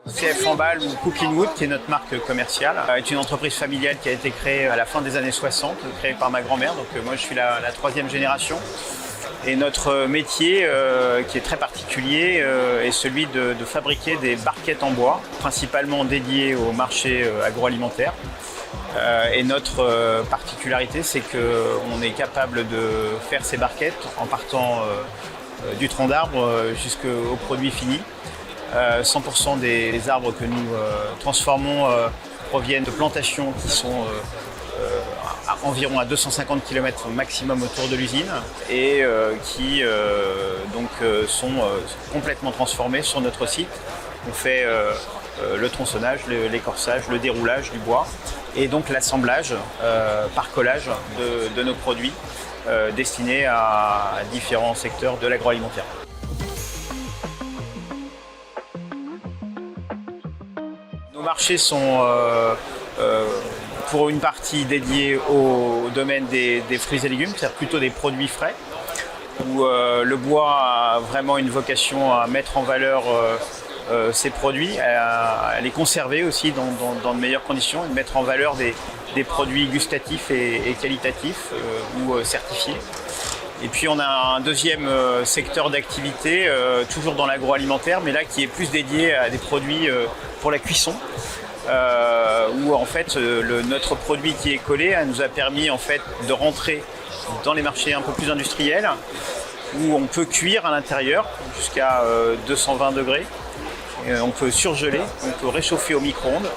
CF Emballe ou Cooking Wood, qui est notre marque commerciale, est une entreprise familiale qui a été créée à la fin des années 60, créée par ma grand-mère. Donc moi je suis la troisième génération. Et notre métier, qui est très particulier, est celui de fabriquer des barquettes en bois, principalement dédiées au marché agroalimentaire. Et notre particularité, c'est qu'on est capable de faire ces barquettes en partant du tronc d'arbre jusqu'au produit fini. 100% des arbres que nous transformons proviennent de plantations qui sont environ à 250 km maximum autour de l'usine et qui sont complètement transformées sur notre site. On fait le tronçonnage, l'écorçage, le déroulage du bois et donc l'assemblage par collage de nos produits destinés à différents secteurs de l'agroalimentaire. Nos marchés sont pour une partie dédiés au domaine des fruits et légumes, c'est-à-dire plutôt des produits frais, où le bois a vraiment une vocation à mettre en valeur ces produits, à les conserver aussi dans de meilleures conditions, et de mettre en valeur des produits gustatifs et qualitatifs ou certifiés. Et puis on a un deuxième secteur d'activité, toujours dans l'agroalimentaire, mais là qui est plus dédié à des produits pour la cuisson, où en fait notre produit qui est collé nous a permis en fait de rentrer dans les marchés un peu plus industriels, où on peut cuire à l'intérieur jusqu'à 220 degrés, on peut surgeler, on peut réchauffer au micro-ondes,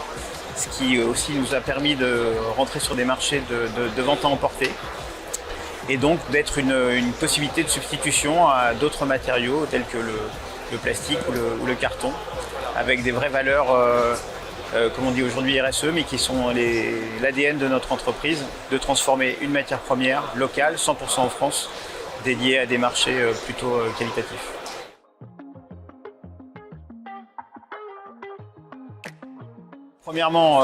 ce qui aussi nous a permis de rentrer sur des marchés de vente à emporter. Et donc d'être une possibilité de substitution à d'autres matériaux tels que le plastique ou le carton, avec des vraies valeurs, comme on dit aujourd'hui RSE, mais qui sont l'ADN de notre entreprise, de transformer une matière première locale, 100% en France, dédiée à des marchés plutôt qualitatifs. Premièrement,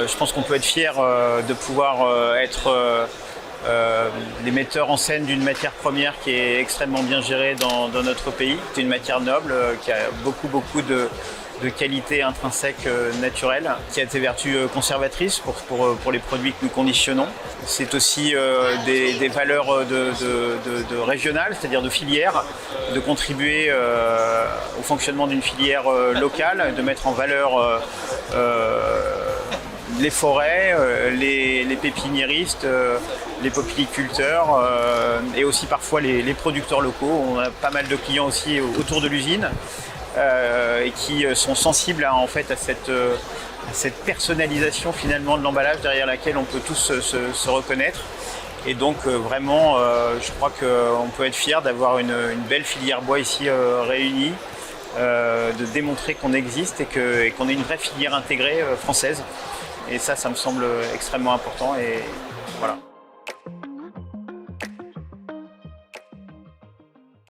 je pense qu'on peut être fier de pouvoir être les metteurs en scène d'une matière première qui est extrêmement bien gérée dans notre pays. C'est une matière noble qui a beaucoup de qualités intrinsèques naturelles, qui a des vertus conservatrices pour les produits que nous conditionnons. C'est aussi des valeurs de régionales, c'est-à-dire de filières, de contribuer au fonctionnement d'une filière locale, de mettre en valeur les forêts, les pépiniéristes, les popiliculteurs et aussi parfois les producteurs locaux. On a pas mal de clients aussi autour de l'usine et qui sont sensibles à cette personnalisation finalement de l'emballage derrière laquelle on peut tous se reconnaître. Et donc vraiment, je crois qu'on peut être fier d'avoir une belle filière bois ici réunie, de démontrer qu'on existe et qu'on est une vraie filière intégrée française. Et ça me semble extrêmement important et voilà.